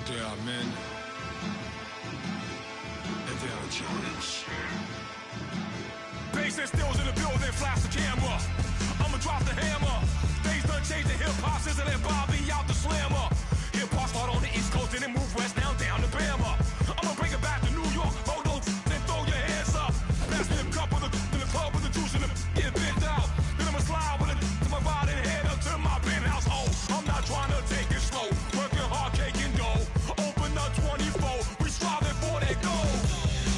There are men, and there are giants. Bass and stills in the building, flash the camera. I'ma drop the hammer. Things done changed, the hip-hop sizzle and Bobby out the slammer. Hip-hop start on the East Coast and then move west down to Bama. I'ma bring it back to New York, hold those and throw your hands up. Pass me a cup of the club with the juice and the get bent out. Then I'ma slide with it to my body and head up to my penthouse. Oh, I'm not trying to take it slow, working hard, cake and dough. Open up 24, we striving for that goal.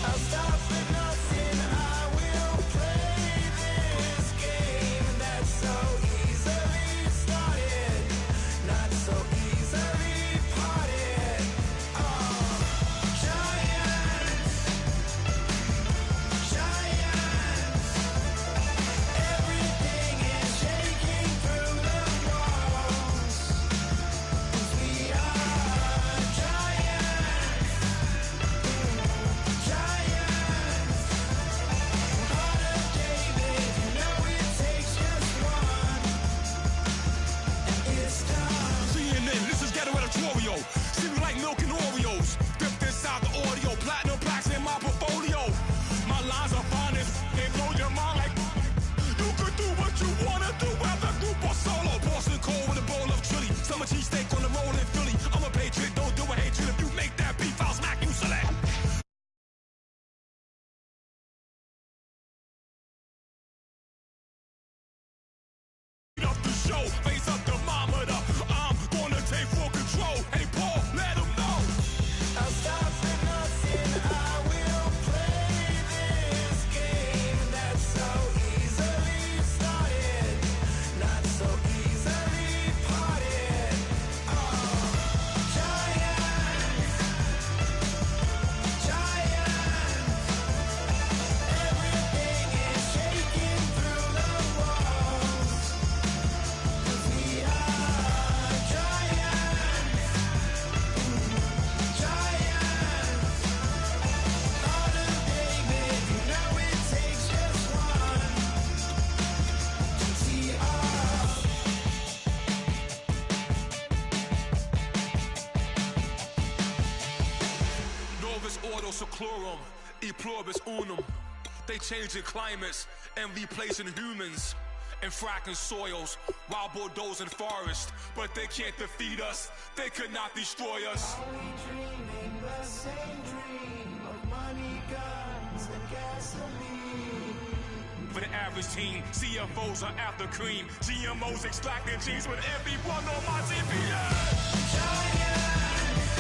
I'll stop for nothing, I will play this game that's so easily started, not so easily parted. Giants, giants, everything is shaking through the walls, 'cause we are giants, giants. Heart of David, you know it takes just one, and it's done. CNN, this is ghetto editorial. See me like milk and Oreos. Dipped inside the audio, platinum plaques in my portfolio. My lines are finest, they blow your mind like you could do what you wanna do, whether group or solo. Boston cold with a bowl of chili, summer cheesesteak on the roll in Philly. I'm a patriot, don't do a hatred. If you make that beef, I'll smack you silly. Up the show, face up thermometer. I'm gonna take full control. Hey Paul, let him know. I'll stop for nothing, I will play this game that's so easily started, not so easily parted. Giants, giants, everything is shaking through the walls, 'cause we are giants, giants. Heart of David, you know it takes just one to tee up. Novus ordo seclorum, e pluribus unum. They changing climates and replacing humans and fracking soils while bulldozing forests. But they can't defeat us, they could not destroy us. Are we dreaming the same dream of money, guns, and gasoline? For the average teen, CFOs are after cream. GMOs extracting genes with everyone on my TPS. Giants,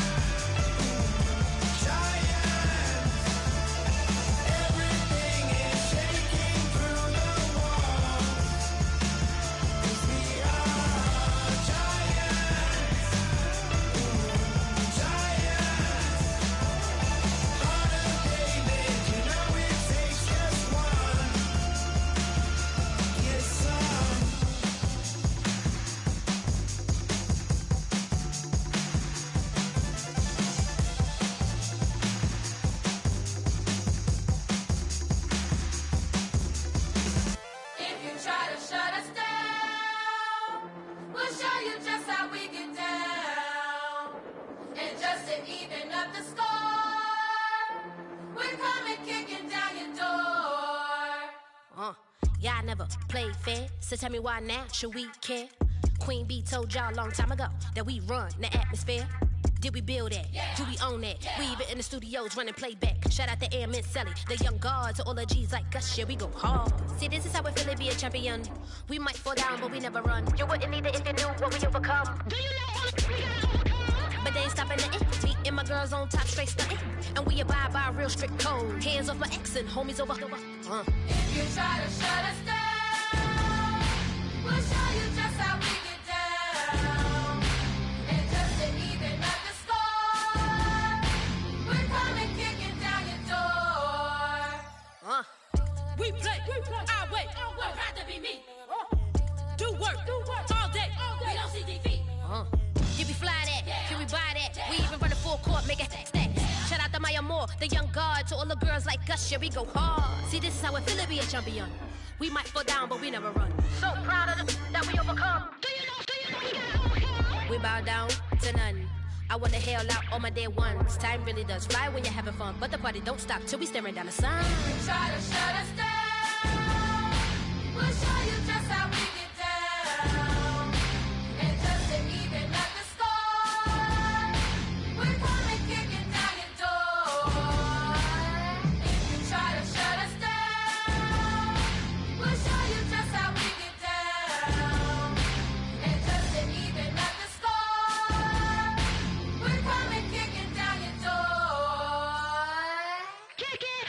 giants, everything is shaking through the walls, 'cause we are giants, giants. Heart of David, you know it takes just one. Yes, son. If you try to shut us down, we'll show you just how we get down. And just to even up the score, we're coming kicking down your door. Y'all never played fair, so tell me why now should we care? Queen Bee told y'all a long time ago that we run the atmosphere. Did we build that? Do we own that? We even in the studios running playback. Shout out to Airman Sally, the young guard to all the G's like us. Yeah, we go hard. See, this is how we feel to be a champion. We might fall down, but we never run. You wouldn't need it if you knew what we overcome. Do you know what we gotta overcome? But they ain't stopping nothing. Me and my girls on top, straight stunting. And we abide by a real strict code. Hands off my ex and homies over. If you try to shut us down, we'll show you just how we get down. And just to even up the score, we're coming for the young guard. To all the girls like us, yeah, we go hard. See, this is how it feel to be a champion. We might fall down, but we never run. So proud of that we overcome. Do you know you gotta overcome? We bow down to none. I wanna hail out all my dear ones. Time really does fly when you're having fun, but the party don't stop till we staring down the sun. Try to shut us down. We'll show you just how we get down. And just to even up the score, we're coming kicking down your door. If you try to shut us down, we'll show you just how we get down. And just to even up the score, we're coming kicking down your door. Kick it!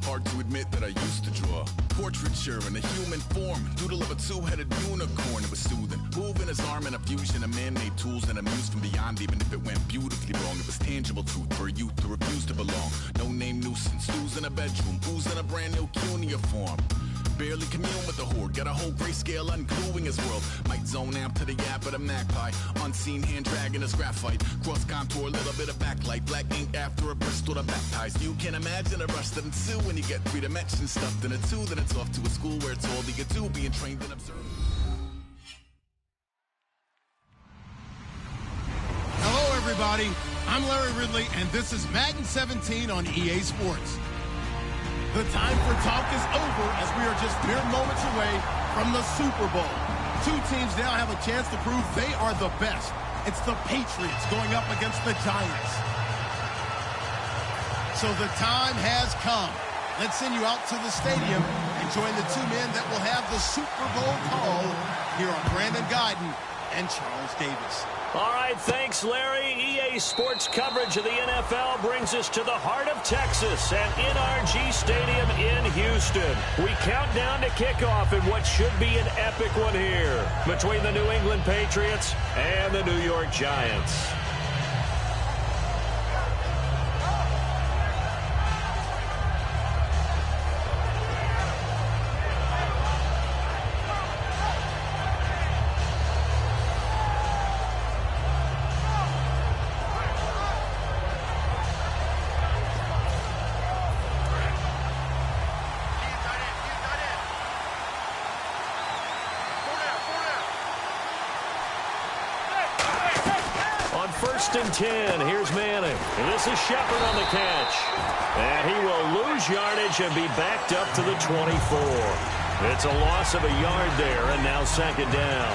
Hard to admit that I used to draw. Portraiture in a human form. Doodle of a two-headed unicorn. It was soothing. Moving his arm in a fusion of man-made tools and a muse from beyond. Even if it went beautifully wrong, it was tangible truth for a youth who refused to belong. No-name nuisance. Who's in a bedroom? Who's in a brand new cuneiform? Barely commune with the horde. Got a whole grayscale ungluing his world. Might zone out to the yap of the magpie. Unseen hand dragging his graphite. Cross contour, little bit of backlight. Black ink after a Bristol to baptize. You can imagine a rush that ensue when you get 3 dimensions stuffed in a 2. Then it's off to a school where it's all you get to. Being trained and observed. Hello, everybody. I'm Larry Ridley, and this is Madden 17 on EA Sports. The time for talk is over as we are just mere moments away from the Super Bowl. 2 teams now have a chance to prove they are the best. It's the Patriots going up against the Giants. So the time has come. Let's send you out to the stadium and join the 2 men that will have the Super Bowl call. Here are Brandon Guyton and Charles Davis. All right, thanks, Larry. EA Sports coverage of the NFL brings us to the heart of Texas at NRG Stadium in Houston. We count down to kickoff in what should be an epic one here between the New England Patriots and the New York Giants. First and 10. Here's Manning. And this is Shepard on the catch. And he will lose yardage and be backed up to the 24. It's a loss of a yard there, and now second down.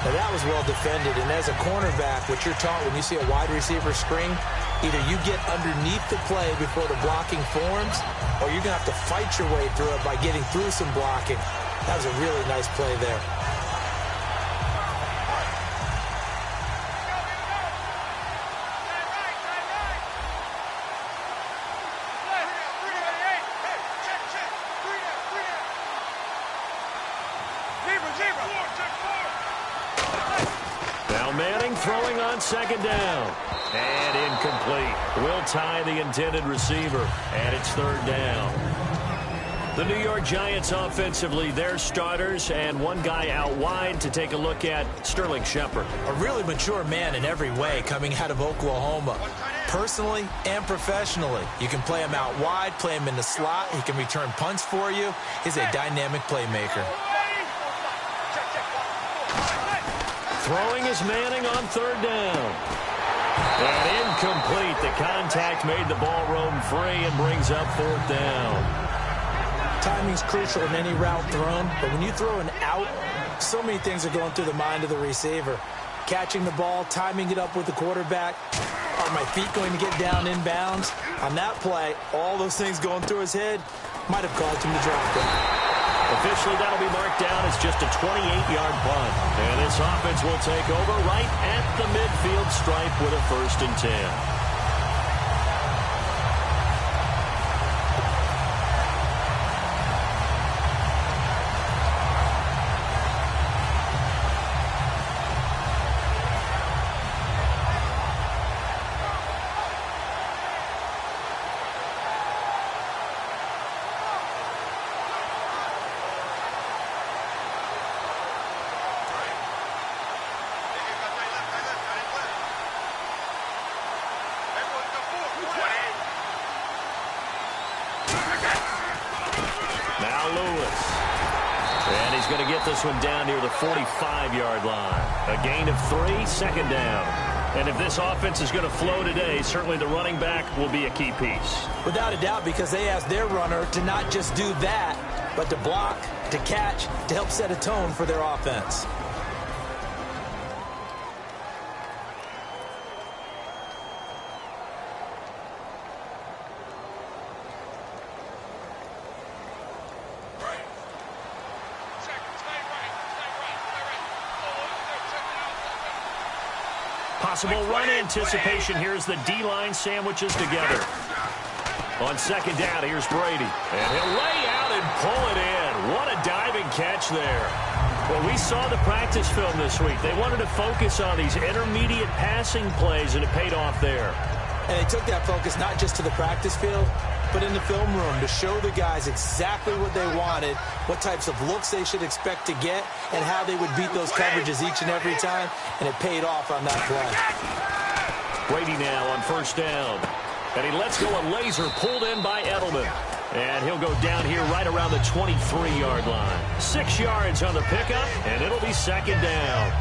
Now that was well defended, and as a cornerback, what you're taught when you see a wide receiver screen, either you get underneath the play before the blocking forms, or you're going to have to fight your way through it by getting through some blocking. That was a really nice play there. Now Manning throwing on second down. And incomplete. Will tie the intended receiver. And it's third down. The New York Giants offensively, their starters and one guy out wide to take a look at, Sterling Shepard. A really mature man in every way coming out of Oklahoma. Personally and professionally. You can play him out wide, play him in the slot. He can return punts for you. He's a dynamic playmaker. Throwing is Manning on third down. And incomplete. The contact made the ball roam free and brings up fourth down. Timing's crucial in any route thrown, but when you throw an out, so many things are going through the mind of the receiver. Catching the ball, timing it up with the quarterback. Are my feet going to get down inbounds? On that play, all those things going through his head might have caused him to drop it. Officially, that'll be marked down as just a 28-yard punt. And this offense will take over right at the midfield stripe with a 1st and 10. Going to get this one down near the 45-yard line. A gain of 3, second down. And if this offense is going to flow today, certainly the running back will be a key piece. Without a doubt, because they asked their runner to not just do that, but to block, to catch, to help set a tone for their offense. Possible run anticipation here as the D-line sandwiches together. On second down, here's Brady. And he'll lay out and pull it in. What a diving catch there. Well, we saw the practice film this week. They wanted to focus on these intermediate passing plays, and it paid off there. And they took that focus not just to the practice field, but in the film room to show the guys exactly what they wanted, what types of looks they should expect to get, and how they would beat those coverages each and every time, and it paid off on that play. Brady now on first down. And he lets go a laser pulled in by Edelman. And he'll go down here right around the 23-yard line. 6 yards on the pickup, and it'll be second down.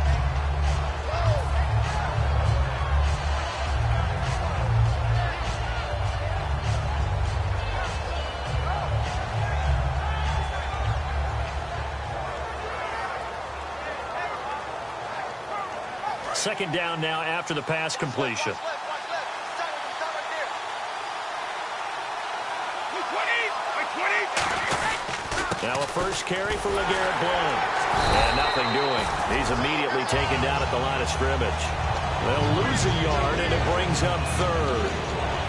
Second down now after the pass completion. Now a first carry for LeGarrette Blount. And nothing doing. He's immediately taken down at the line of scrimmage. They'll lose a yard, and it brings up third.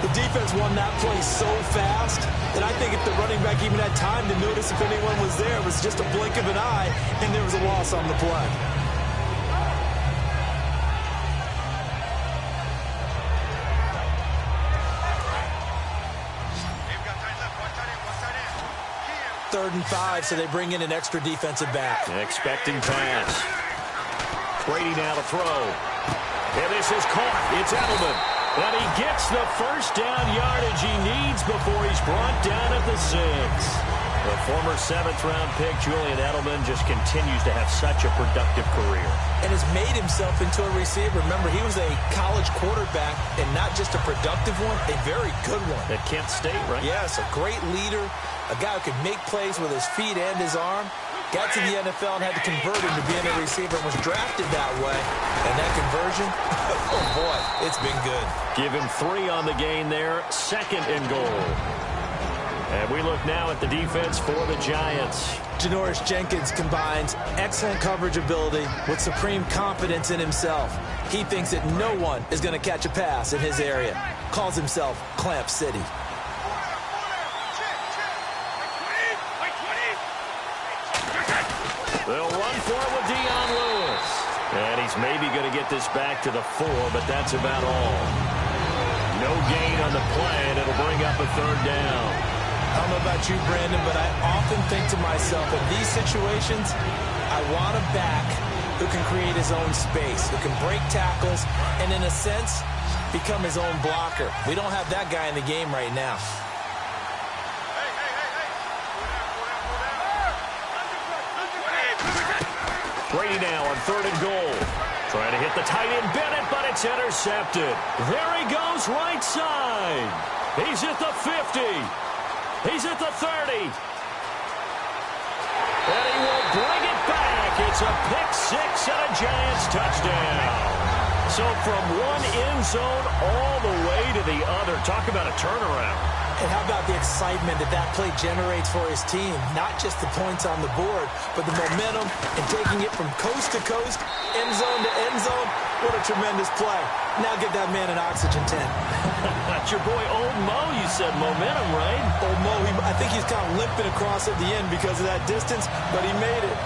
The defense won that play so fast that I think if the running back even had time to notice if anyone was there, it was just a blink of an eye, and there was a loss on the play. Third and 5, so they bring in an extra defensive back. Expecting pass. Brady now to throw. And this is caught. It's Edelman. And he gets the first down yardage he needs before he's brought down at the 6. The former 7th-round pick, Julian Edelman, just continues to have such a productive career. And has made himself into a receiver. Remember, he was a college quarterback, and not just a productive one, a very good one. At Kent State, right? Yes, a great leader, a guy who could make plays with his feet and his arm. Got to the NFL and had to convert him to being a receiver and was drafted that way. And that conversion, oh boy, it's been good. Give him 3 on the gain there. Second and goal. And we look now at the defense for the Giants. Janoris Jenkins combines excellent coverage ability with supreme confidence in himself. He thinks that no one is going to catch a pass in his area. Calls himself Clamp City. They'll run for it with Dion Lewis. And he's maybe going to get this back to the 4, but that's about all. No gain on the play, and it'll bring up a third down. I don't know about you, Brandon, but I often think to myself, in these situations, I want a back who can create his own space, who can break tackles, and in a sense, become his own blocker. We don't have that guy in the game right now. Brady now on third and goal. Trying to hit the tight end Bennett, but it's intercepted. There he goes right side. He's at the 50. He's at the 30. And he will bring it back. It's a pick 6 and a Giants touchdown. So from one end zone all the way to the other. Talk about a turnaround. And how about the excitement that that play generates for his team? Not just the points on the board, but the momentum and taking it from coast to coast, end zone to end zone. What a tremendous play. Now get that man an oxygen tent. That's your boy Old Mo, you said. Momentum, right? Old Mo, I think he's kind of limping across at the end because of that distance, but he made it.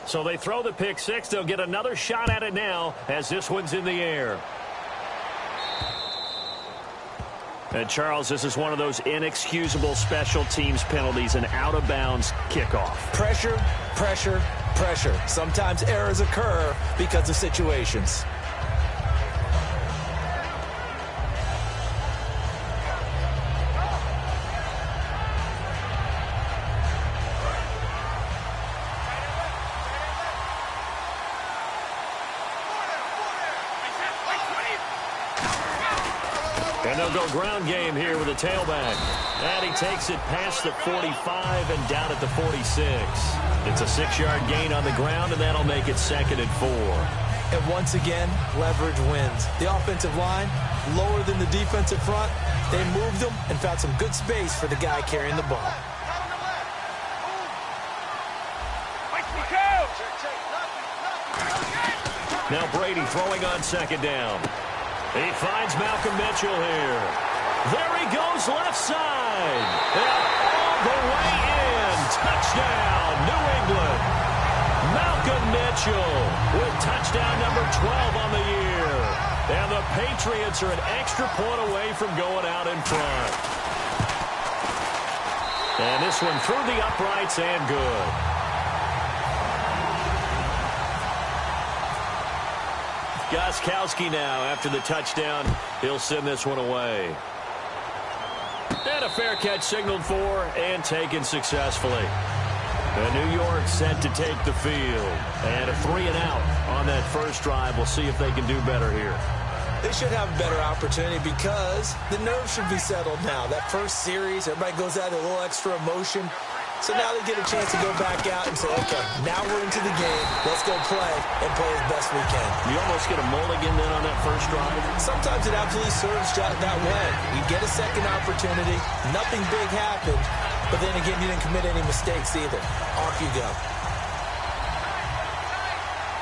So they throw the pick 6. They'll get another shot at it now as this one's in the air. And, Charles, this is one of those inexcusable special teams penalties, an out-of-bounds kickoff. Pressure, pressure, pressure. Sometimes errors occur because of situations. they'll go ground game here with a tailback. And he takes it past the 45 and down at the 46. It's a 6-yard gain on the ground, and that'll make it 2nd and 4. And once again, leverage wins. The offensive line, lower than the defensive front. They moved them and found some good space for the guy carrying the ball. Now Brady throwing on 2nd down. He finds Malcolm Mitchell here. There he goes left side. And all the way in. Touchdown, New England. Malcolm Mitchell with touchdown number 12 on the year. And the Patriots are an extra point away from going out in front. And this one through the uprights and good. Gostkowski now after the touchdown. He'll send this one away. And a fair catch signaled for and taken successfully. And New York set to take the field. And a 3-and-out on that first drive. We'll see if they can do better here. They should have a better opportunity because the nerves should be settled now. That first series, everybody goes out with a little extra emotion. So now they get a chance to go back out and say, okay, now we're into the game. Let's go play and play as best we can. You almost get a mulligan then on that first drive. Sometimes it absolutely serves that way. You get a second opportunity. Nothing big happened. But then again, you didn't commit any mistakes either. Off you go.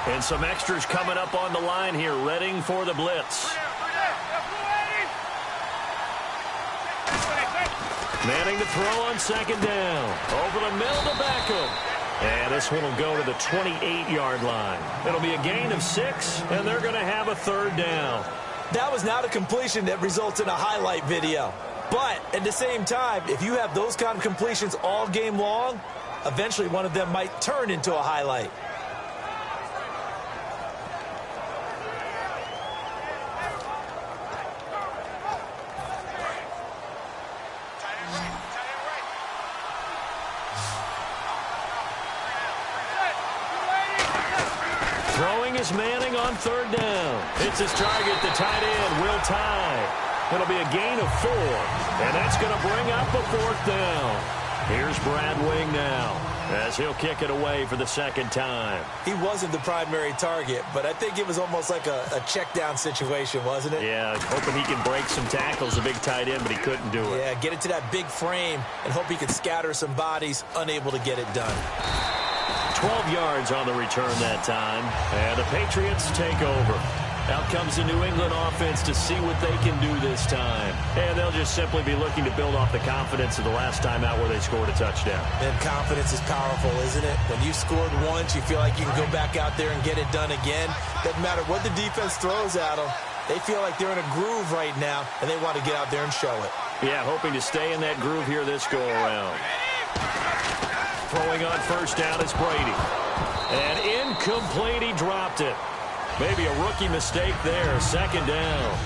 And some extras coming up on the line here, readying for the blitz. Manning to throw on 2nd down. Over the middle to Beckham. And this one will go to the 28-yard line. It'll be a gain of 6, and they're going to have a 3rd down. That was not a completion that results in a highlight video. But at the same time, if you have those kind of completions all game long, eventually one of them might turn into a highlight. Throwing is Manning on 3rd down. It's his target, the tight end, Will Tye. It'll be a gain of 4, and that's going to bring up a 4th down. Here's Brad Wing now, as he'll kick it away for the 2nd time. He wasn't the primary target, but I think it was almost like a check down situation, wasn't it? Yeah, hoping he can break some tackles, a big tight end, but he couldn't do it. Yeah, get it to that big frame and hope he can scatter some bodies, unable to get it done. 12 yards on the return that time, and the Patriots take over. Out comes the New England offense to see what they can do this time. And they'll just simply be looking to build off the confidence of the last time out where they scored a touchdown. And confidence is powerful, isn't it? When you've scored once, you feel like you can go back out there and get it done again. Doesn't matter what the defense throws at them. They feel like they're in a groove right now, and they want to get out there and show it. Yeah, hoping to stay in that groove here this go-around. Throwing on 1st down is Brady. And incomplete, he dropped it. Maybe a rookie mistake there, 2nd down.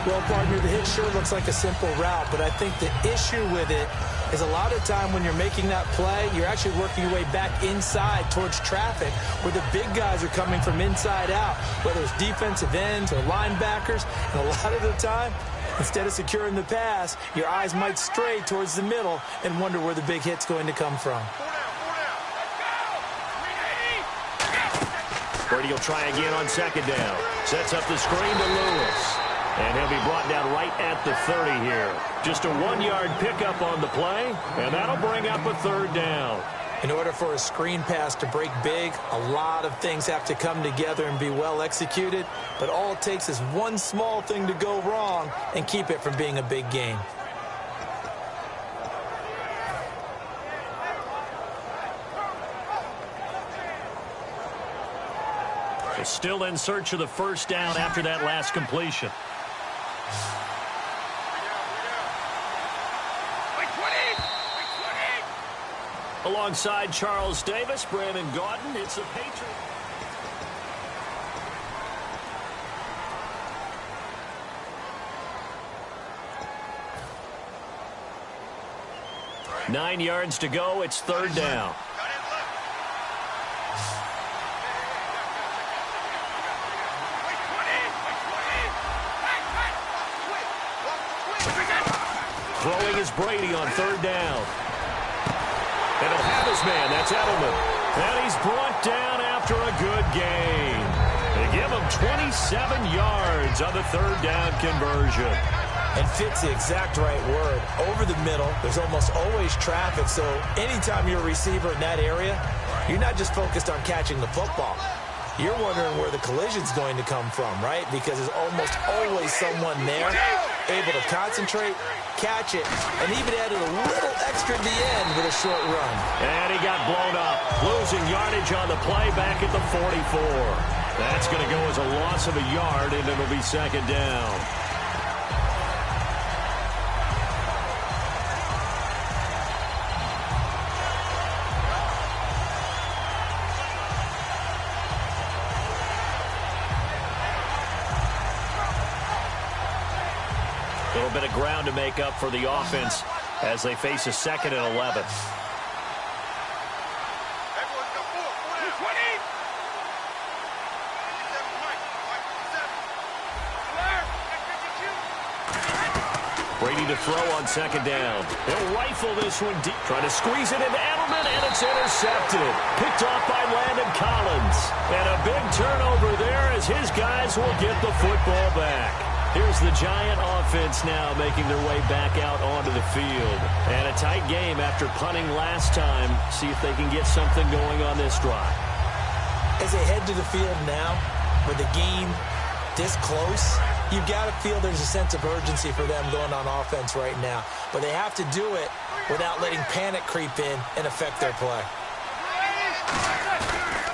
Well, partner, the hit sure looks like a simple route, but I think the issue with it is a lot of time when you're making that play, you're actually working your way back inside towards traffic where the big guys are coming from inside out, whether it's defensive ends or linebackers. And a lot of the time, instead of securing the pass, your eyes might stray towards the middle and wonder where the big hit's going to come from. Brady will try again on 2nd down. Sets up the screen to Lewis. And he'll be brought down right at the 30 here. Just a 1-yard pickup on the play, and that'll bring up a 3rd down. In order for a screen pass to break big, a lot of things have to come together and be well executed. But all it takes is one small thing to go wrong and keep it from being a big gain. Still in search of the 1st down after that last completion. Alongside Charles Davis, Brandon Gaudin, it's the Patriots. Nine yards to go, it's 3rd down. Throwing is Brady on third down. And he'll have his man. That's Edelman. And he's brought down after a good gain. They give him 27 yards on the third down conversion. And fits the exact right word. Over the middle, there's almost always traffic, so anytime you're a receiver in that area, you're not just focused on catching the football. You're wondering where the collision's going to come from, right? Because there's almost always someone there able to concentrate, catch it, and even added a little extra at the end with a short run. And he got blown up, losing yardage on the play back at the 44. That's going to go as a loss of a yard, and it'll be second down. A little bit of ground to make up for the offense as they face a second and 11. Brady to throw on second down. He'll rifle this one deep. Trying to squeeze it into Edelman, and it's intercepted. Picked off by Landon Collins. And a big turnover there as his guys will get the football back. Here's the Giant offense now making their way back out onto the field. And a tight game after punting last time. See if they can get something going on this drive. As they head to the field now, with the game this close, you've got to feel there's a sense of urgency for them going on offense right now. But they have to do it without letting panic creep in and affect their play.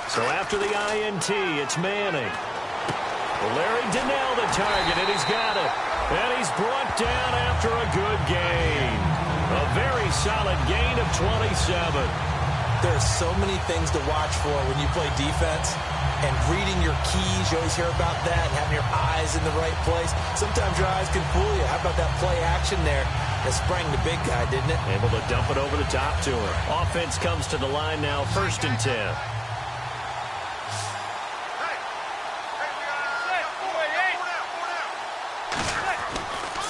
So after the INT, it's Manning. Larry Donnell the target, and he's got it. And he's brought down after a good gain. A very solid gain of 27. There's so many things to watch for when you play defense. And reading your keys, you always hear about that, and having your eyes in the right place. Sometimes your eyes can fool you. How about that play action there that sprang the big guy, didn't it? Able to dump it over the top to him. Offense comes to the line now, 1st and 10.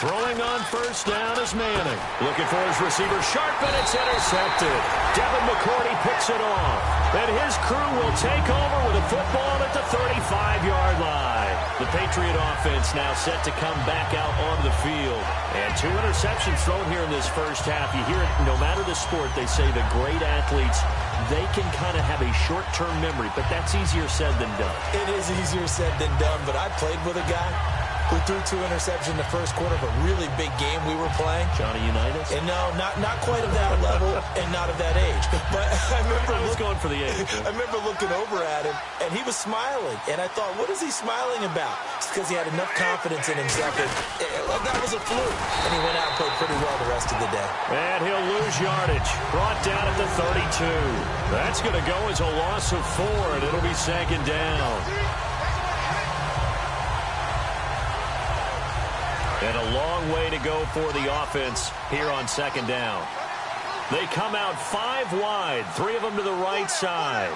Throwing on first down is Manning. Looking for his receiver sharp, and it's intercepted. Devin McCourty picks it off. And his crew will take over with a football at the 35-yard line. The Patriot offense now set to come back out onto the field. And 2 interceptions thrown here in this first half. You hear it, no matter the sport, they say the great athletes, they can kind of have a short-term memory, but that's easier said than done. It is easier said than done, but I played with a guy who threw 2 interceptions in the first quarter of a really big game we were playing. Johnny Unitas? And no, not quite of that level and not of that age. But I remember going for the age. I remember looking over at him, and he was smiling. And I thought, what is he smiling about? It's because he had enough confidence in himself. That was a fluke. And he went out and played pretty well the rest of the day. And he'll lose yardage. Brought down at the 32. That's going to go as a loss of 4, and it'll be second down. And a long way to go for the offense here on second down. They come out 5 wide, 3 of them to the right side.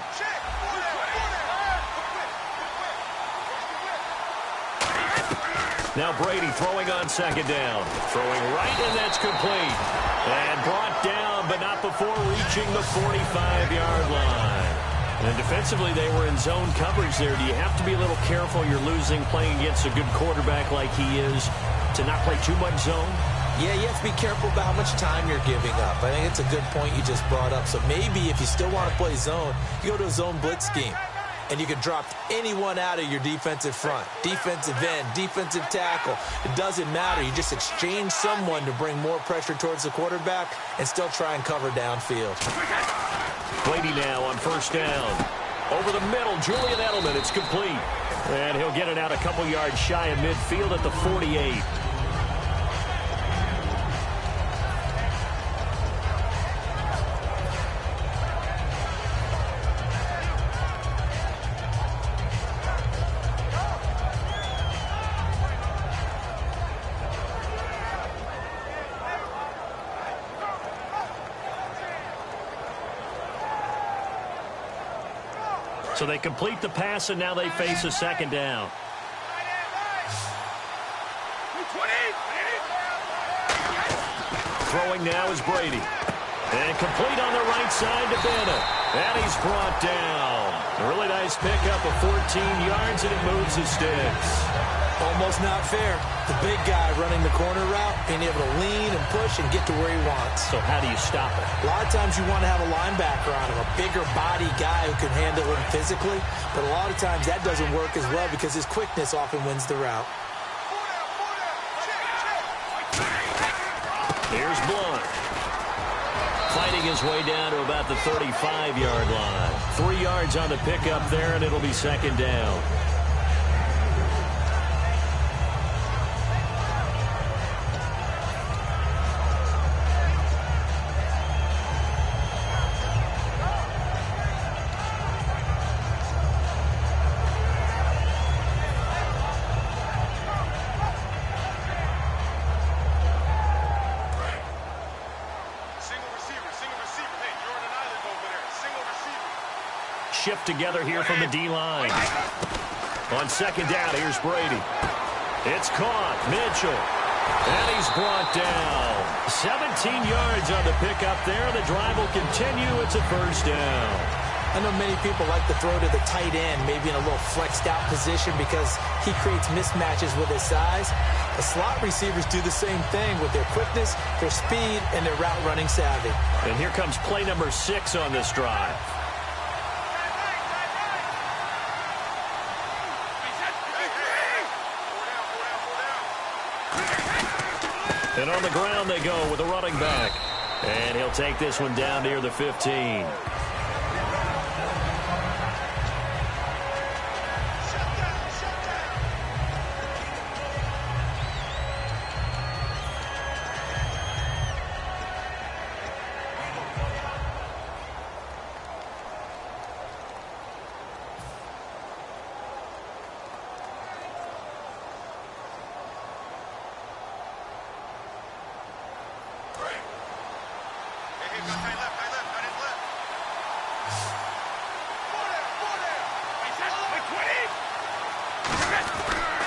Now Brady throwing on second down. Throwing right, and that's complete. And brought down, but not before reaching the 45-yard line. And defensively, they were in zone coverage there. Do you have to be a little careful? You're losing, playing against a good quarterback like he is, to not play too much zone? Yeah, you have to be careful about how much time you're giving up. I think it's a good point you just brought up. So maybe if you still want to play zone, you go to a zone blitz scheme. And you can drop anyone out of your defensive front. Defensive end, defensive tackle. It doesn't matter. You just exchange someone to bring more pressure towards the quarterback and still try and cover downfield. Brady now on first down. Over the middle, Julian Edelman. It's complete. And he'll get it out a couple yards shy of midfield at the 48. So they complete the pass, and now they face a second down. Throwing now is Brady. And complete on the right side to Bennett. And he's brought down. A really nice pickup of 14 yards, and it moves his sticks. Almost not fair. The big guy running the corner route, being able to lean and push and get to where he wants. So how do you stop it? A lot of times you want to have a linebacker on him, a bigger body guy who can handle him physically. But a lot of times that doesn't work as well because his quickness often wins the route. Here's Blunt. Fighting his way down to about the 35-yard line. 3 yards on the pickup there, and it'll be second down. Shift together here from the D-line. On second down, here's Brady. It's caught. Mitchell. And he's brought down. 17 yards on the pickup there. The drive will continue. It's a first down. I know many people like to throw to the tight end, maybe in a little flexed out position because he creates mismatches with his size. The slot receivers do the same thing with their quickness, their speed, and their route running savvy. And here comes play number 6 on this drive. And on the ground they go with a running back. And he'll take this one down near the 15.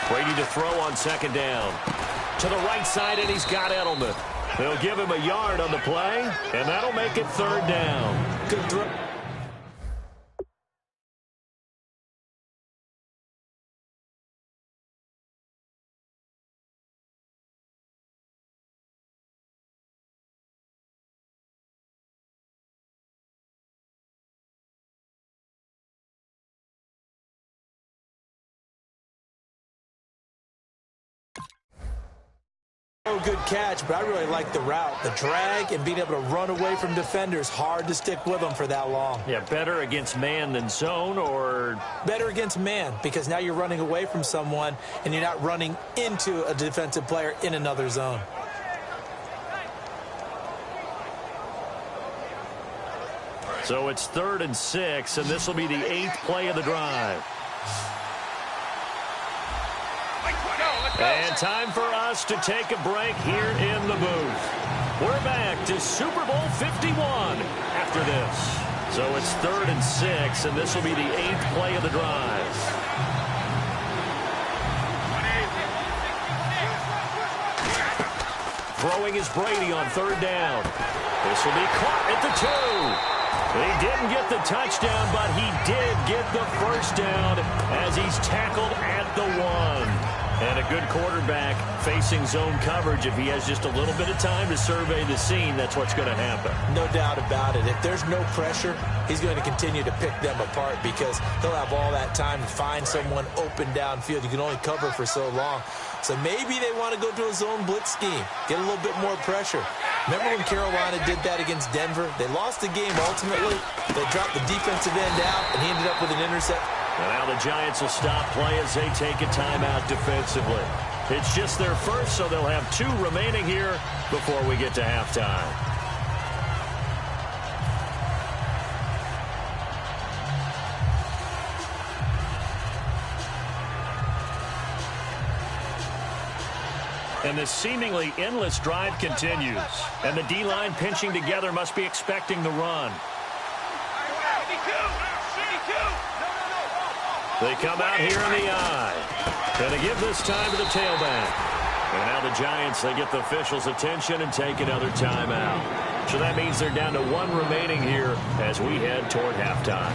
Brady to throw on second down. To the right side, and he's got Edelman. They'll give him a yard on the play, and that'll make it third down. Good throw. Good catch, but I really like the route. The drag and being able to run away from defenders. Hard to stick with them for that long. Yeah, better against man than zone, or? Better against man, because now you're running away from someone and you're not running into a defensive player in another zone. So it's 3rd and 6, and this will be the 8th play of the drive. And time for us to take a break here in the booth. We're back to Super Bowl 51 after this. So it's 3rd and 6, and this will be the 8th play of the drive. Throwing is Brady on 3rd down. This will be caught at the 2. He didn't get the touchdown, but he did get the first down as he's tackled at the 1. And a good quarterback facing zone coverage. If he has just a little bit of time to survey the scene, that's what's going to happen. No doubt about it. If there's no pressure, he's going to continue to pick them apart because he'll have all that time to find someone open downfield. You can only cover for so long. So maybe they want to go to a zone blitz scheme, get a little bit more pressure. Remember when Carolina did that against Denver? They lost the game ultimately. They dropped the defensive end out, and he ended up with an intercept. And now the Giants will stop play as they take a timeout defensively. It's just their first, so they'll have 2 remaining here before we get to halftime. And the seemingly endless drive continues. And the D-line pinching together must be expecting the run. They come out here in the I. And they give this time to the tailback. And now the Giants, they get the officials' attention and take another timeout. So that means they're down to 1 remaining here as we head toward halftime.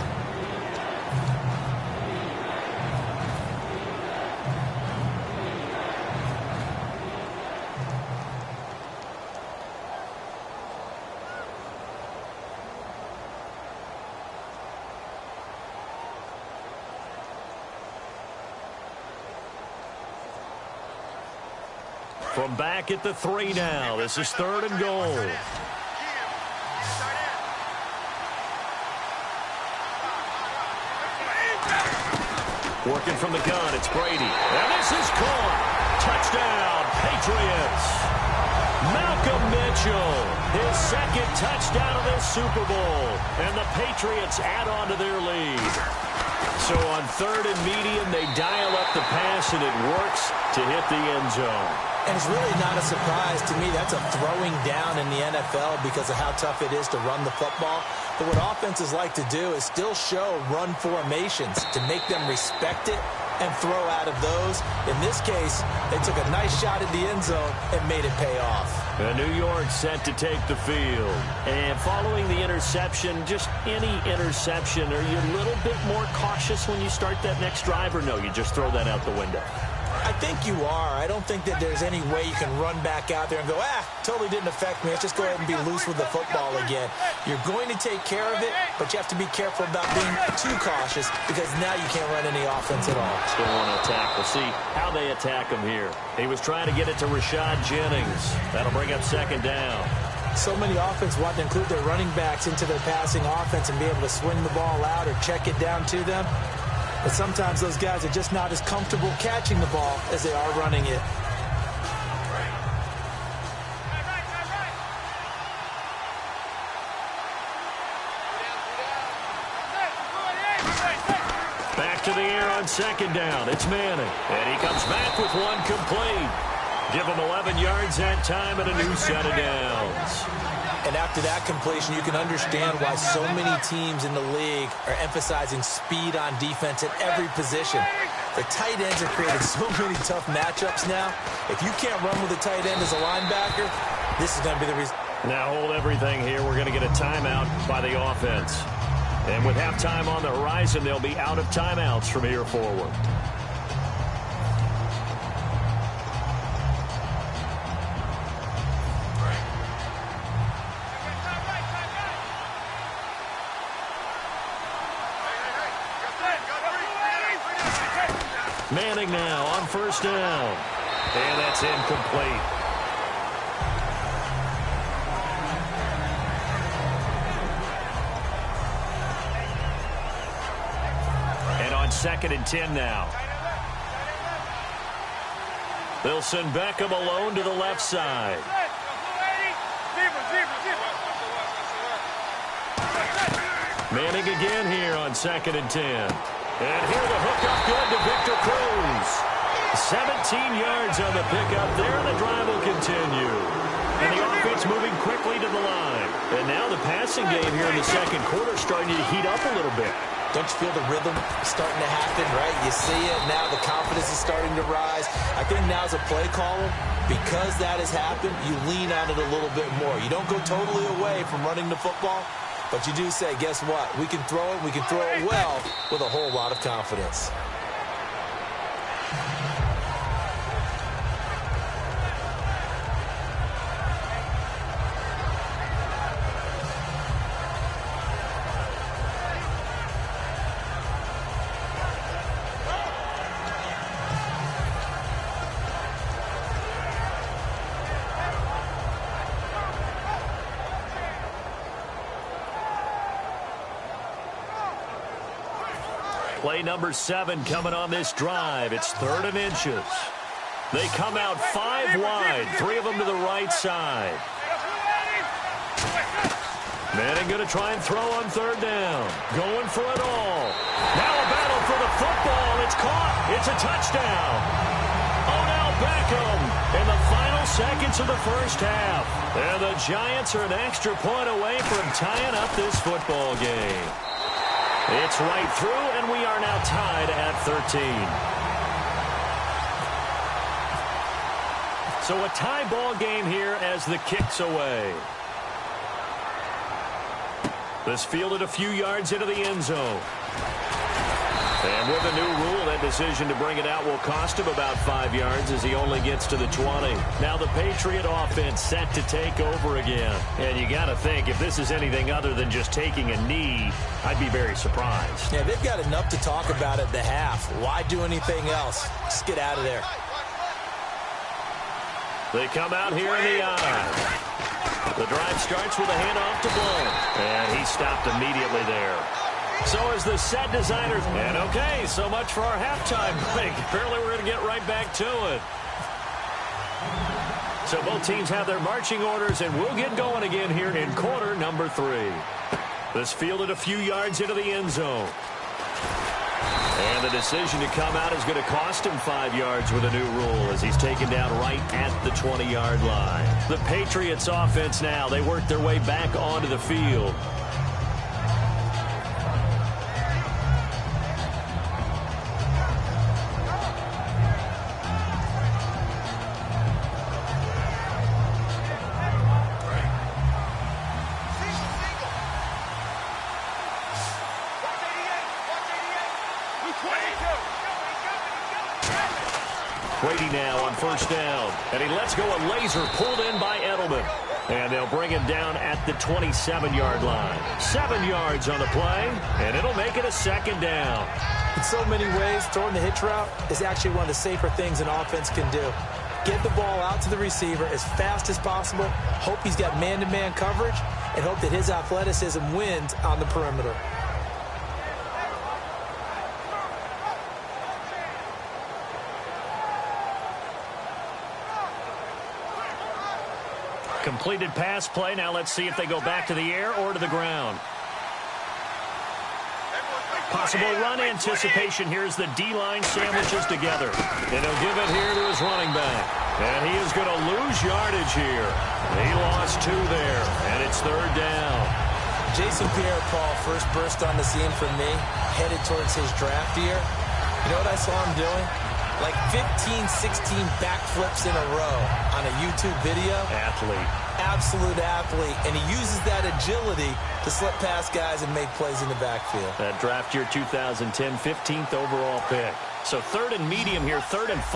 From back at the 3 now. This is 3rd and goal. Working from the gun, it's Brady. And this is caught. Touchdown, Patriots. Malcolm Mitchell, his 2nd touchdown of this Super Bowl. And the Patriots add on to their lead. So on 3rd and medium, they dial up the pass, and it works to hit the end zone. And it's really not a surprise to me. That's a throwing down in the NFL because of how tough it is to run the football. But what offenses like to do is still show run formations to make them respect it and throw out of those. In this case, they took a nice shot at the end zone and made it pay off. New York set to take the field. And following the interception, just any interception, are you a little bit more cautious when you start that next drive, or no, you just throw that out the window? I think you are. I don't think that there's any way you can run back out there and go, totally didn't affect me. Let's just go ahead and be loose with the football again. You're going to take care of it, but you have to be careful about being too cautious because now you can't run any offense at all. Still want to attack. We'll see how they attack him here. He was trying to get it to Rashad Jennings. That'll bring up 2nd down. So many offense want to include their running backs into their passing offense and be able to swing the ball out or check it down to them. But sometimes those guys are just not as comfortable catching the ball as they are running it. Back to the air on 2nd down. It's Manning. And he comes back with 1 complete. Give him 11 yards that time and a new set of downs. And after that completion, you can understand why so many teams in the league are emphasizing speed on defense at every position. The tight ends have created so many tough matchups now. If you can't run with a tight end as a linebacker, this is going to be the reason. Now hold everything here. We're going to get a timeout by the offense. And with halftime on the horizon, they'll be out of timeouts from here forward. Manning now on 1st down. And that's incomplete. And on 2nd and 10 now. They'll send Beckham alone to the left side. Manning again here on 2nd and 10. And here the hookup good to Victor Cruz. 17 yards on the pickup there, and the drive will continue. And the offense moving quickly to the line. And now the passing game here in the 2nd quarter starting to heat up a little bit. Don't you feel the rhythm starting to happen, right? You see it. Now the confidence is starting to rise. I think now as a play caller, because that has happened, you lean on it a little bit more. You don't go totally away from running the football, but you do say, guess what? We can throw it well with a whole lot of confidence. Play number 7 coming on this drive. It's 3rd and inches. They come out 5 wide, 3 of them to the right side. Manning going to try and throw on 3rd down. Going for it all. Now a battle for the football. It's caught. It's a touchdown. Odell Beckham in the final seconds of the 1st half. And the Giants are an extra point away from tying up this football game. It's right through, and we are now tied at 13. So a tie ball game here as the kick's away. This fielded a few yards into the end zone. And with a new rule, that decision to bring it out will cost him about 5 yards as he only gets to the 20. Now the Patriot offense set to take over again. And you got to think, if this is anything other than just taking a knee, I'd be very surprised. Yeah, they've got enough to talk about at the half. Why do anything else? Just get out of there. They come out here in the eye. The drive starts with a handoff to Blount. And he stopped immediately there. So is the set designer. And okay, so much for our halftime break. Apparently we're going to get right back to it. So both teams have their marching orders, and we'll get going again here in quarter number 3. This fielded a few yards into the end zone. And the decision to come out is going to cost him 5 yards with a new rule as he's taken down right at the 20-yard line. The Patriots offense now, they work their way back onto the field. Brady now on first down, and he lets go a laser pulled in by Edelman. And they'll bring him down at the 27-yard line. 7 yards on the play, and it'll make it a second down. In so many ways, throwing the hitch route is actually one of the safer things an offense can do. Get the ball out to the receiver as fast as possible, hope he's got man-to-man coverage, and hope that his athleticism wins on the perimeter. Completed pass play. Now let's see if they go back to the air or to the ground. Possible run anticipation. Here's the D-line sandwiches together. And he'll give it here to his running back. And he is going to lose yardage here. He lost 2 there, and it's third down. Jason Pierre-Paul first burst on the scene for me, headed towards his draft year. You know what I saw him doing? Like 15, 16 backflips in a row on a YouTube video. Athlete. Absolute athlete. And he uses that agility to slip past guys and make plays in the backfield. That draft year 2010, 15th overall pick. So third and medium here, 3rd and 5.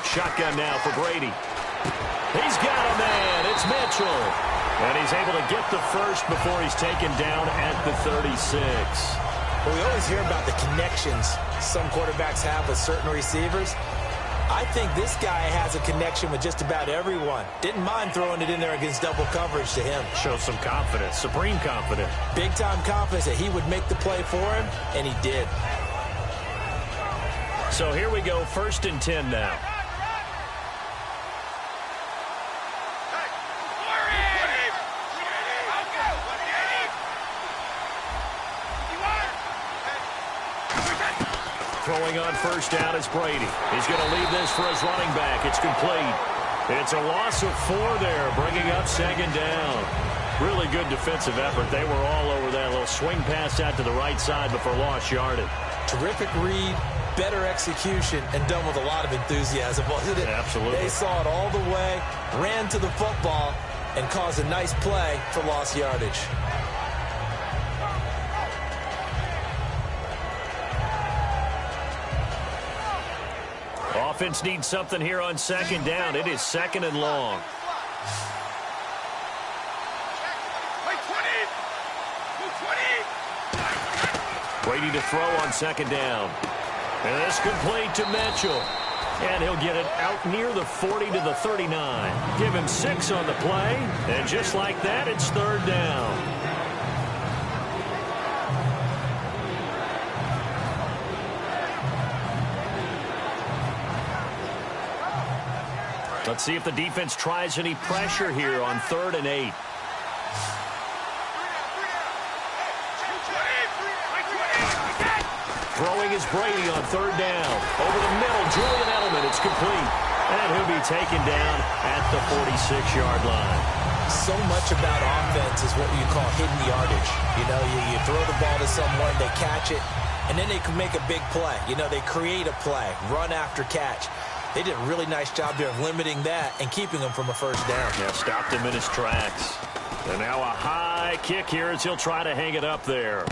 Shotgun now for Brady. He's got a man. It's Mitchell. And he's able to get the first before he's taken down at the 36. Well, we always hear about the connections some quarterbacks have with certain receivers. I think this guy has a connection with just about everyone. Didn't mind throwing it in there against double coverage to him. Shows some confidence, supreme confidence. Big-time confidence that he would make the play for him, and he did. So here we go, 1st and 10 now. Throwing on first down is Brady. He's going to leave this for his running back. It's complete. It's a loss of 4 there, bringing up 2nd down. Really good defensive effort. They were all over that little swing pass out to the right side before lost yardage. Terrific read, better execution, and done with a lot of enthusiasm, wasn't it? Absolutely. They saw it all the way, ran to the football, and caused a nice play for lost yardage. Offense needs something here on 2nd down. It is 2nd and long. Brady to throw on 2nd down. And this complete to Mitchell. And he'll get it out near the 40 to the 39. Give him 6 on the play. And just like that, it's 3rd down. Let's see if the defense tries any pressure here on 3rd and 8. Throwing is Brady on 3rd down. Over the middle, Julian Edelman. It's complete. And he'll be taken down at the 46-yard line. So much about offense is what you call hidden yardage. You know, you throw the ball to someone, they catch it, and then they can make a big play. You know, they create a play, run after catch. They did a really nice job there of limiting that and keeping him from a first down. Yeah, stopped him in his tracks. And now a high kick here as he'll try to hang it up there.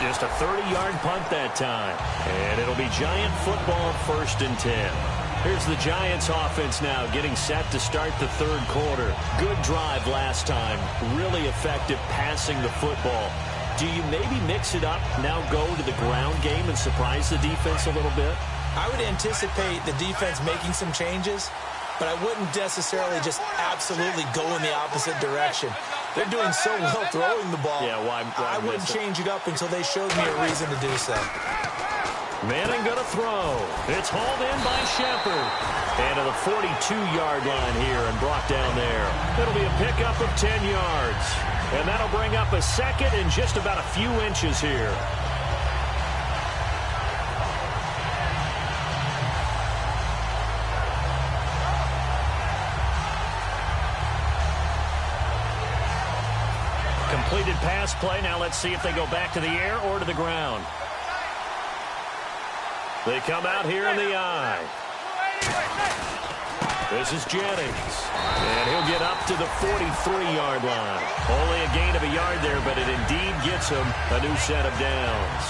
Just a 30-yard punt that time. And it'll be Giant football, 1st and 10. Here's the Giants offense now getting set to start the third quarter. Good drive last time. Really effective passing the football. Do you maybe mix it up, now go to the ground game and surprise the defense a little bit? I would anticipate the defense making some changes, but I wouldn't necessarily just absolutely go in the opposite direction. They're doing so well throwing the ball. Yeah, why I wouldn't change it up until they showed me a reason to do so. Manning going to throw. It's hauled in by Shepard. And to the 42-yard line here and brought down there. It'll be a pickup of 10 yards. And that'll bring up a second and just about a few inches here. Completed pass play. Now let's see if they go back to the air or to the ground. They come out here in the eye. This is Jennings. And he'll get up to the 43-yard line. Only a gain of a yard there, but it indeed gets him a new set of downs.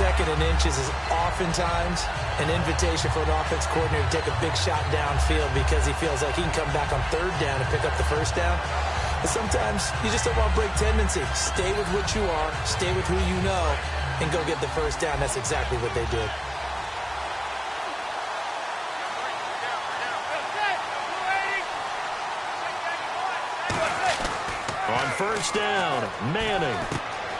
2nd and inches is oftentimes an invitation for an offense coordinator to take a big shot downfield because he feels like he can come back on 3rd down and pick up the 1st down. But sometimes you just don't want to break tendency. Stay with what you are, stay with who you know, and go get the 1st down. That's exactly what they did. On 1st down, Manning.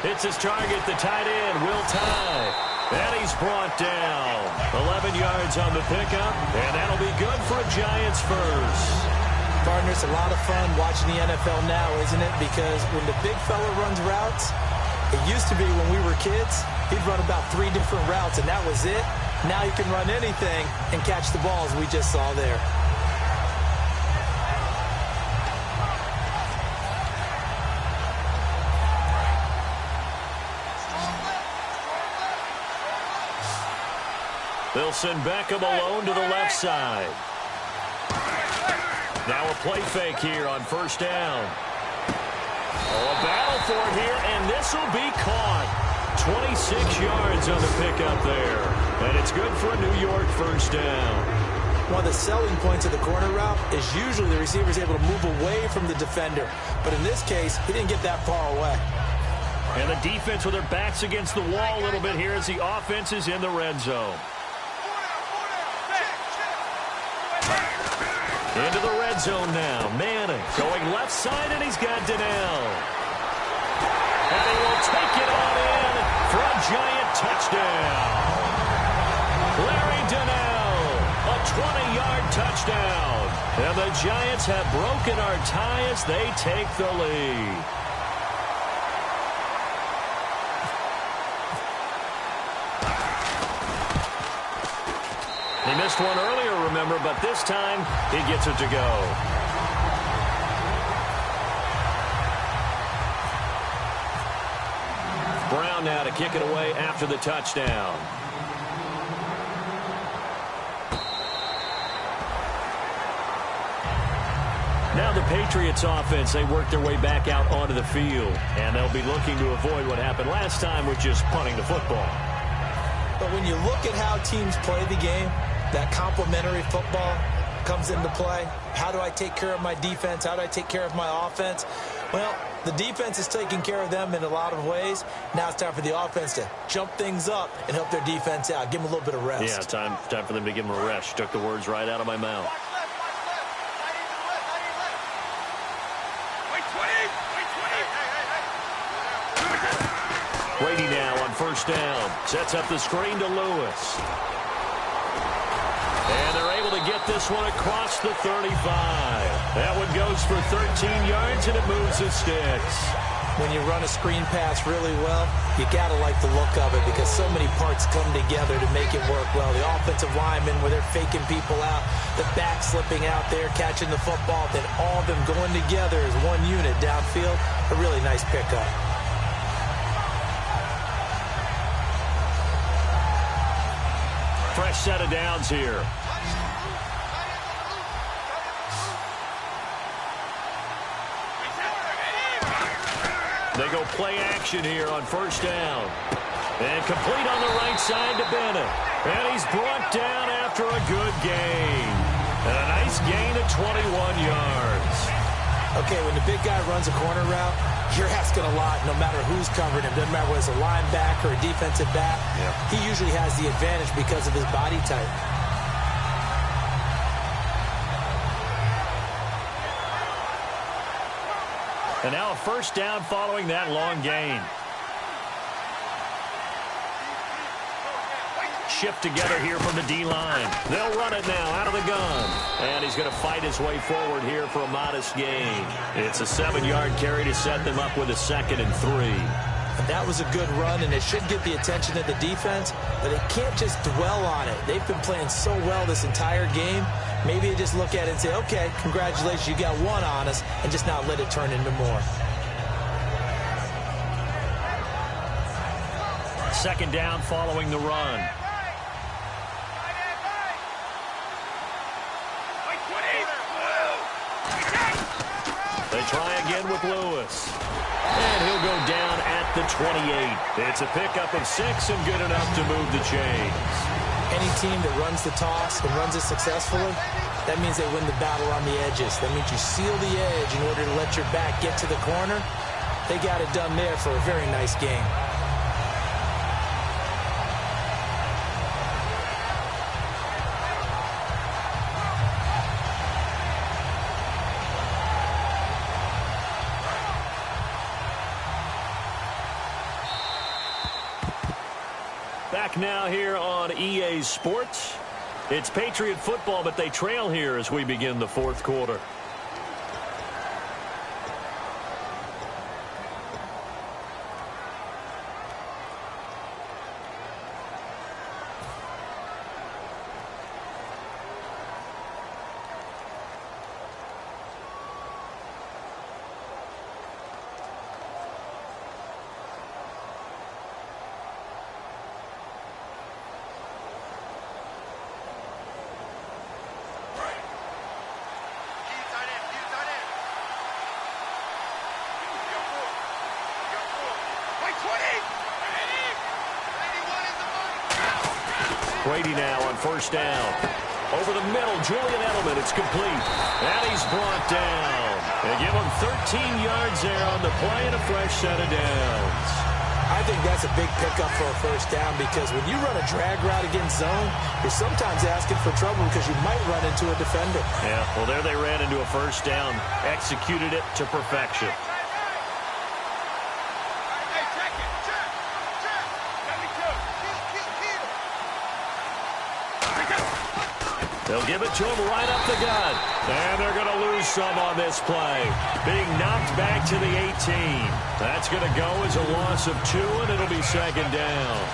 Hits his target, the tight end, Will Tye. And he's brought down. 11 yards on the pickup, and that'll be good for a Giants 1st. Partner, it's a lot of fun watching the NFL now, isn't it? Because when the big fella runs routes, it used to be when we were kids, he'd run about 3 different routes, and that was it. Now he can run anything and catch the balls we just saw there. They'll send Beckham alone to the left side. Now a play fake here on 1st down. Oh, a battle for it here, and this will be caught. 26 yards on the pickup there. And it's good for a New York 1st down. One of the selling points of the corner route is usually the receiver is able to move away from the defender. But in this case, he didn't get that far away. And the defense with their backs against the wall a little bit here as the offense is in the red zone. Into the red zone now. Manning going left side, and he's got Donnell. And he will take it on in for a Giant touchdown. Larry Donnell, a 20-yard touchdown. And the Giants have broken our tie as they take the lead. He missed one earlier, remember, but this time he gets it to go. Brown now to kick it away after the touchdown. Now the Patriots offense, they work their way back out onto the field. And they'll be looking to avoid what happened last time, which is punting the football. But when you look at how teams play the game, that complementary football comes into play. How do I take care of my defense? How do I take care of my offense? Well, the defense is taking care of them in a lot of ways. Now it's time for the offense to jump things up and help their defense out. Give them a little bit of rest. Yeah, time for them to give them a rest. Took the words right out of my mouth. Brady now on 1st down. Sets up the screen to Lewis. And they're able to get this one across the 35. That one goes for 13 yards, and it moves the sticks. When you run a screen pass really well, you got to like the look of it because so many parts come together to make it work well. The offensive linemen, where they're faking people out, the back slipping out there, catching the football, then all of them going together as one unit downfield. A really nice pickup. Fresh set of downs here. They go play action here on first down. And complete on the right side to Bennett. And he's brought down after a good gain. And a nice gain of 21 yards. Okay, when the big guy runs a corner route, you're asking a lot no matter who's covering him. Doesn't matter whether it's a linebacker or a defensive back. He usually has the advantage because of his body type. And now a first down following that long gain. Shift together here from the D-line. They'll run it now out of the gun. And he's going to fight his way forward here for a modest gain. It's a 7-yard carry to set them up with a 2nd and 3. And that was a good run, and it should get the attention of the defense, but they can't just dwell on it. They've been playing so well this entire game. Maybe they just look at it and say, okay, congratulations, you got one on us, and just not let it turn into more. 2nd down following the run. They try again with Lewis. And he'll go down at the 28. It's a pickup of 6 and good enough to move the chains. Any team that runs the toss and runs it successfully, that means they win the battle on the edges. That means you seal the edge in order to let your back get to the corner. They got it done there for a very nice game. Back now here on EA Sports. It's Patriot football, but they trail here as we begin the 4th quarter. Brady now on first down. Over the middle, Julian Edelman. It's complete. And he's brought down. They give him 13 yards there on the play and a fresh set of downs. I think that's a big pickup for a first down because when you run a drag route against zone, you're sometimes asking for trouble because you might run into a defender. Yeah, well, there they ran into a first down. Executed it to perfection. They'll give it to him right up the gut. And they're going to lose some on this play. Being knocked back to the 18. That's going to go as a loss of 2, and it'll be 2nd down.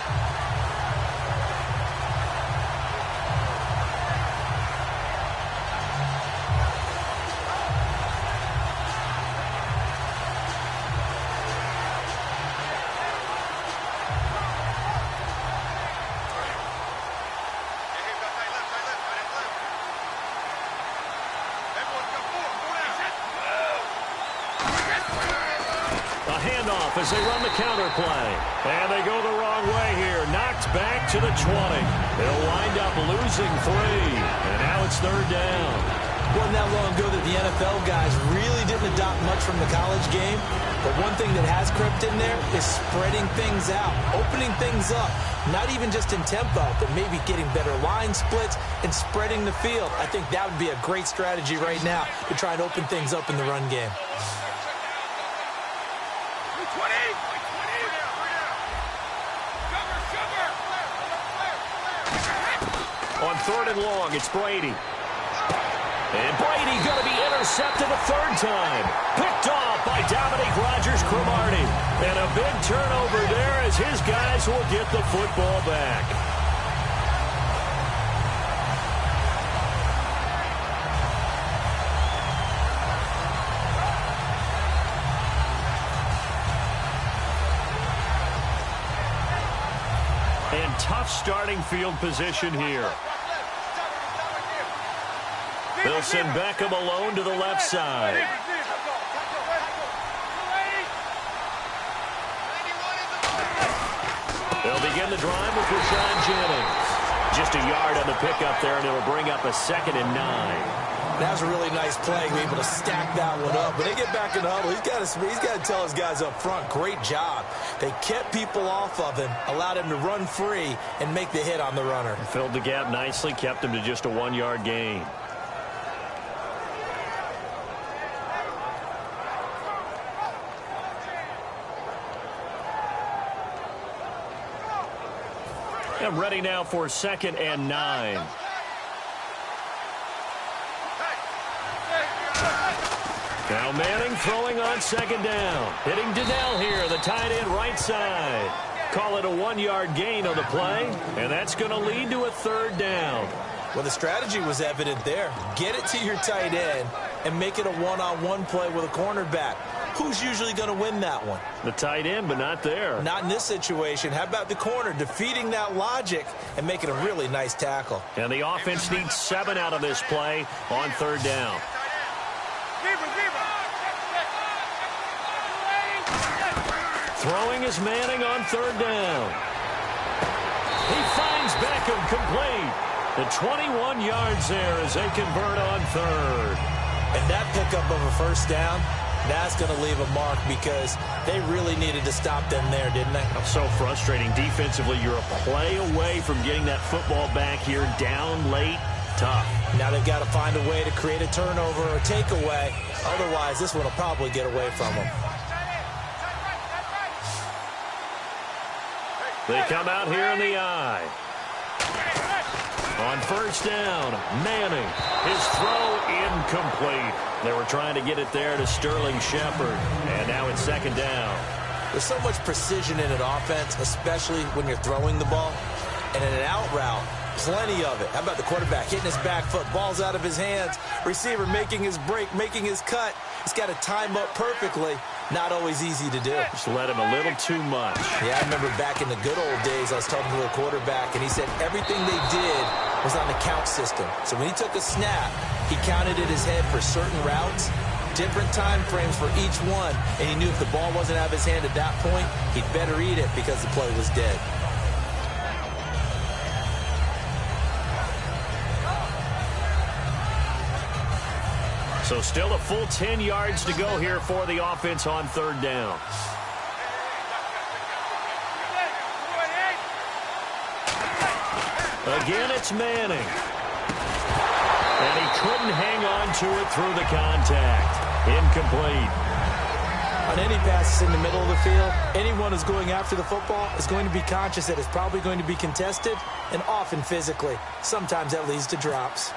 As they run the counter play. And they go the wrong way here. Knocked back to the 20. They'll wind up losing 3. And now it's 3rd down. Wasn't that long ago that the NFL guys really didn't adopt much from the college game. But one thing that has crept in there is spreading things out, opening things up. Not even just in tempo, but maybe getting better line splits and spreading the field. I think that would be a great strategy right now to try and open things up in the run game. On 3rd and long, it's Brady. And Brady going to be intercepted a 3rd time. Picked off by Dominique Rodgers-Cromartie. And a big turnover there as his guys will get the football back. And tough starting field position here. They'll send Beckham alone to the left side. They'll begin the drive with Rashawn Jennings. Just a yard on the pickup there, and it'll bring up a 2nd and 9. That was a really nice play. We're able to stack that one up. When they get back in the huddle, he's got to tell his guys up front, great job. They kept people off of him, allowed him to run free, and make the hit on the runner. Filled the gap nicely, kept him to just a 1-yard gain. And ready now for 2nd and 9. Now Manning throwing on 2nd down. Hitting Donnell here, the tight end right side. Call it a 1-yard gain on the play, and that's going to lead to a 3rd down. Well, the strategy was evident there. Get it to your tight end and make it a one-on-one play with a cornerback. Who's usually going to win that one? The tight end, but not there. Not in this situation. How about the corner defeating that logic and making a really nice tackle? And the offense needs 7 out of this play on 3rd down. Throwing is Manning on 3rd down. He finds Beckham complete. The 21 yards there as they convert on 3rd. And that pickup of a 1st down, that's going to leave a mark because they really needed to stop them there, didn't they? So frustrating. Defensively, you're a play away from getting that football back here down late. Tough. Now they've got to find a way to create a turnover or a takeaway. Otherwise, this one will probably get away from them. They come out here in the eye. On 1st down, Manning. His throw incomplete. They were trying to get it there to Sterling Shepard. And now it's 2nd down. There's so much precision in an offense, especially when you're throwing the ball. And in an out route, plenty of it. How about the quarterback hitting his back foot, ball's out of his hands, receiver making his break, making his cut. He's got to time up perfectly. Not always easy to do. Just let him a little too much. Yeah, I remember back in the good old days, I was talking to a quarterback, and he said everything they did was on the count system. So when he took a snap, he counted in his head for certain routes, different time frames for each one, and he knew if the ball wasn't out of his hand at that point, he'd better eat it because the play was dead. So still a full 10 yards to go here for the offense on 3rd down. Again, it's Manning. And he couldn't hang on to it through the contact. Incomplete. On any passes in the middle of the field, anyone who's going after the football is going to be conscious that it's probably going to be contested, and often physically. Sometimes that leads to drops.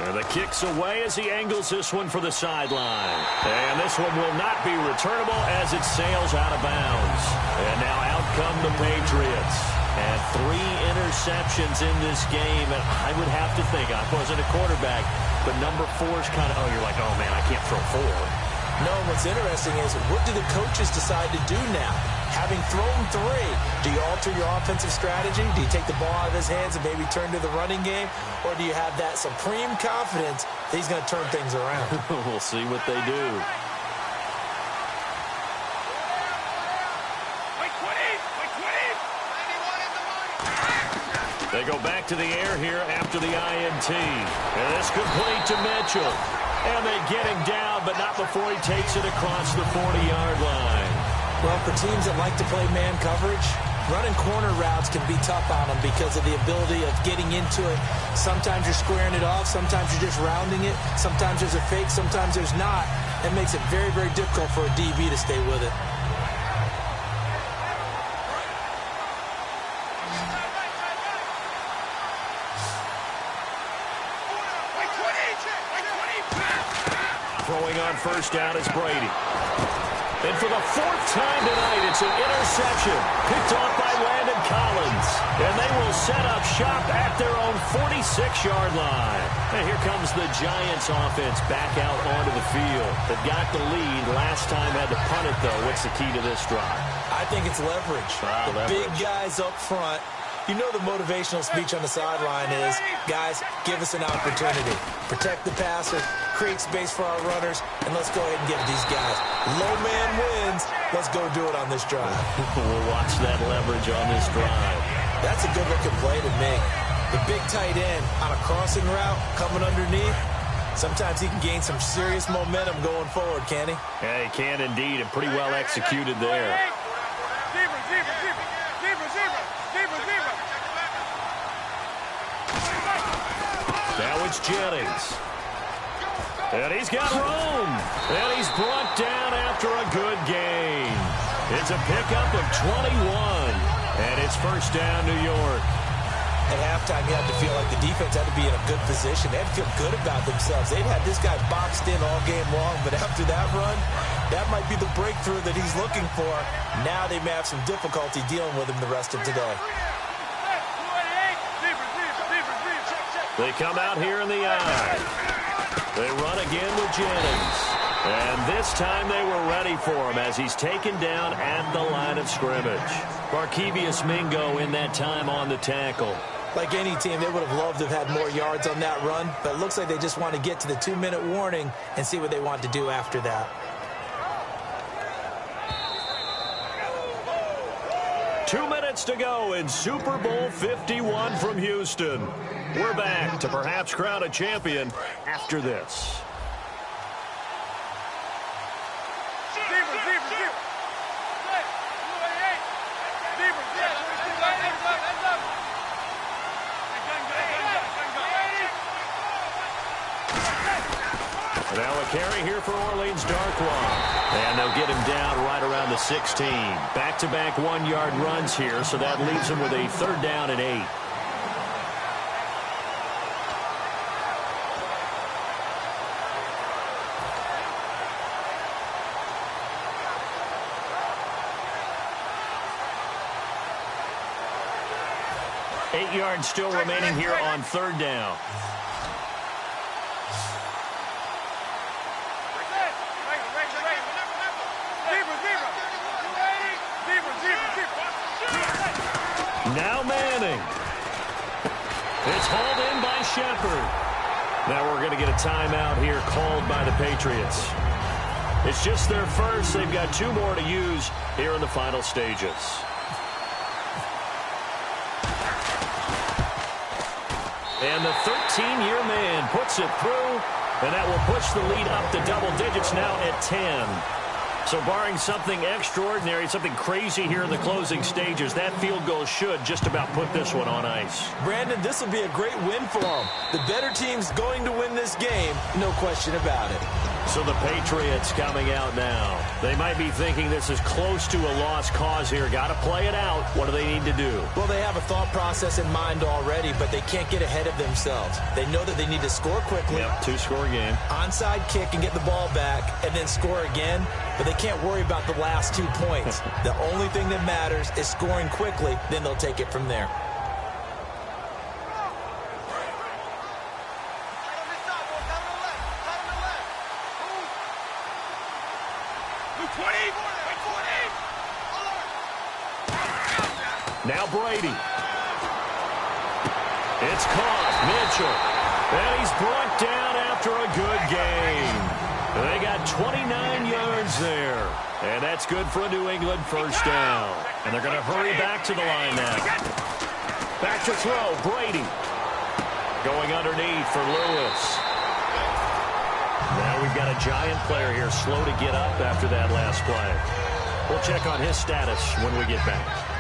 And the kick's away as he angles this one for the sideline. And this one will not be returnable as it sails out of bounds. And now out come the Patriots. And 3 interceptions in this game. And I would have to think, I wasn't a quarterback, but number 4 is kind of, you're like, oh, man, I can't throw 4. No, what's interesting is what do the coaches decide to do now? Having thrown 3, do you alter your offensive strategy? Do you take the ball out of his hands and maybe turn to the running game? Or do you have that supreme confidence that he's going to turn things around? We'll see what they do. They go back to the air here after the INT. And this complete to Mitchell. And they get him down, but not before he takes it across the 40-yard line. Well, for teams that like to play man coverage, running corner routes can be tough on them because of the ability of getting into it. Sometimes you're squaring it off. Sometimes you're just rounding it. Sometimes there's a fake. Sometimes there's not. It makes it very, very difficult for a DB to stay with it. Throwing on 1st down is Brady. And for the 4th time tonight, it's an interception. Picked off by Landon Collins. And they will set up shop at their own 46-yard line. And here comes the Giants offense back out onto the field. They've got the lead. Last time had to punt it, though. What's the key to this drive? I think it's leverage. The big guys up front. You know the motivational speech on the sideline is, guys, give us an opportunity. Protect the passer, create space for our runners, and let's go ahead and get these guys. Low man wins. Let's go do it on this drive. We'll watch that leverage on this drive. That's a good-looking play to me. The big tight end on a crossing route coming underneath. Sometimes he can gain some serious momentum going forward, can he? Yeah, he can indeed, and pretty well executed there. Now it's Jennings. And he's got room. And he's brought down after a good gain. It's a pickup of 21. And it's first down, New York. At halftime, you had to feel like the defense had to be in a good position. They had to feel good about themselves. They've had this guy boxed in all game long, but after that run, that might be the breakthrough that he's looking for. Now they may have some difficulty dealing with him the rest of today. They come out here in the eye. They run again with Jennings. And this time they were ready for him as he's taken down at the line of scrimmage. Barkevius Mingo in that time on the tackle. Like any team, they would have loved to have had more yards on that run, but it looks like they just want to get to the 2-minute warning and see what they want to do after that. Two minutes to go in Super Bowl 51 from Houston. We're back to perhaps crown a champion after this. Now a carry here for Orleans Darkwa. And they'll get him down right around the 16. Back-to-back 1-yard runs here, so that leaves him with a 3rd down and 8. Eight yards still remaining here on 3rd down. Now Manning. It's hauled in by Shepard. Now we're going to get a timeout here called by the Patriots. It's just their first. They've got 2 more to use here in the final stages. And the 13-year man puts it through, and that will push the lead up to double digits now at 10. So barring something extraordinary, something crazy here in the closing stages, that field goal should just about put this one on ice. Brandon, this will be a great win for them. The better team's going to win this game, no question about it. So the Patriots coming out now. They might be thinking this is close to a lost cause here. Got to play it out. What do they need to do? Well, they have a thought process in mind already, but they can't get ahead of themselves. They know that they need to score quickly. Yep, 2-score game. Onside kick and get the ball back and then score again, but they can't worry about the last 2 points. The only thing that matters is scoring quickly, then they'll take it from there. Now Brady. It's caught. Mitchell. And he's brought down after a good gain. They got 29 yards there. And that's good for a New England 1st down. And they're going to hurry back to the line now. Back to throw. Brady. Going underneath for Lewis. Now we've got a Giant player here slow to get up after that last play. We'll check on his status when we get back.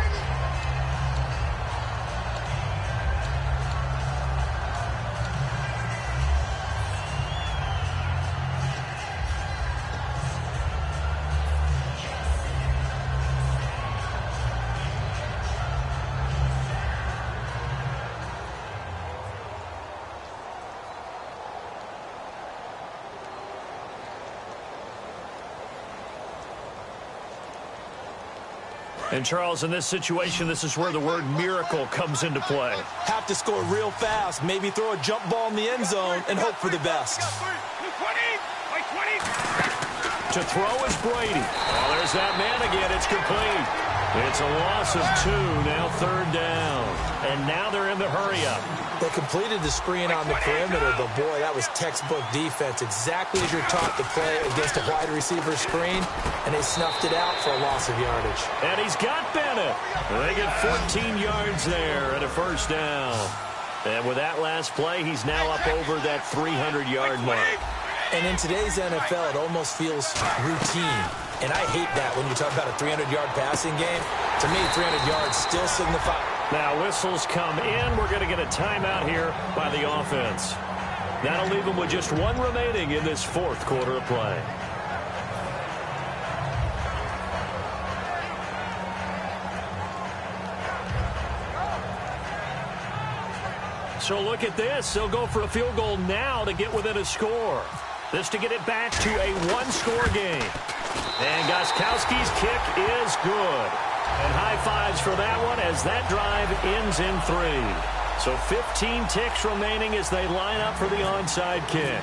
And, Charles, in this situation, this is where the word miracle comes into play. Have to score real fast, maybe throw a jump ball in the end zone and hope for the best. To throw is Brady. Oh, there's that man again. It's complete. It's a loss of 2, now 3rd down. And now they're in the hurry-up. They completed the screen on the perimeter, but, boy, that was textbook defense. Exactly as you're taught to play against a wide receiver screen, and they snuffed it out for a loss of yardage. And he's got Bennett. They get 14 yards there and a 1st down. And with that last play, he's now up over that 300-yard mark. And in today's NFL, it almost feels routine. And I hate that when you talk about a 300-yard passing game. To me, 300 yards still signify. Now whistles come in. We're going to get a timeout here by the offense. That'll leave them with just 1 remaining in this 4th quarter of play. So look at this. They'll go for a field goal now to get within a score. This to get it back to a 1-score game. And Gostkowski's kick is good. And high fives for that one as that drive ends in 3. So 15 ticks remaining as they line up for the onside kick.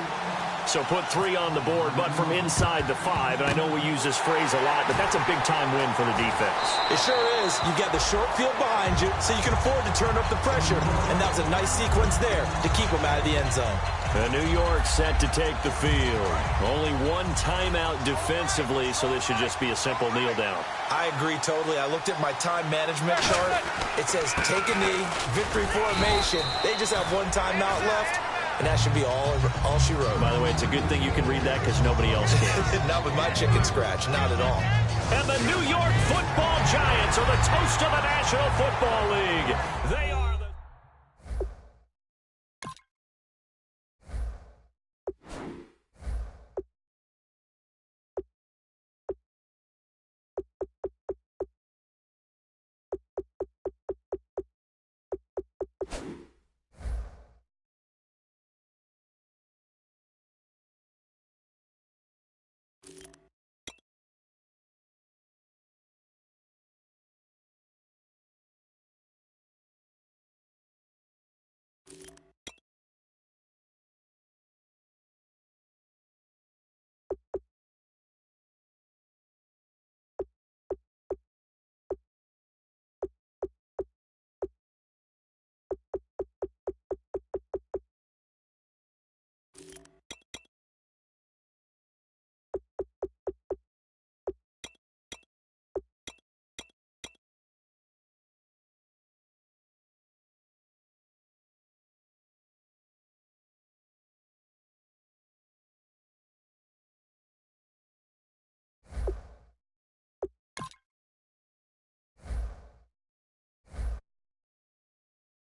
So put 3 on the board, but from inside the 5. And I know we use this phrase a lot, but that's a big-time win for the defense. It sure is. You've got the short field behind you, so you can afford to turn up the pressure. And that was a nice sequence there to keep them out of the end zone. And New York set to take the field. Only 1 timeout defensively, so this should just be a simple kneel down. I agree totally. I looked at my time management chart. It says take a knee, victory formation. They just have 1 timeout left. And that should be all she wrote. By the way, it's a good thing you can read that because nobody else can. Not with my chicken scratch. Not at all. And the New York Football Giants are the toast of the National Football League. They are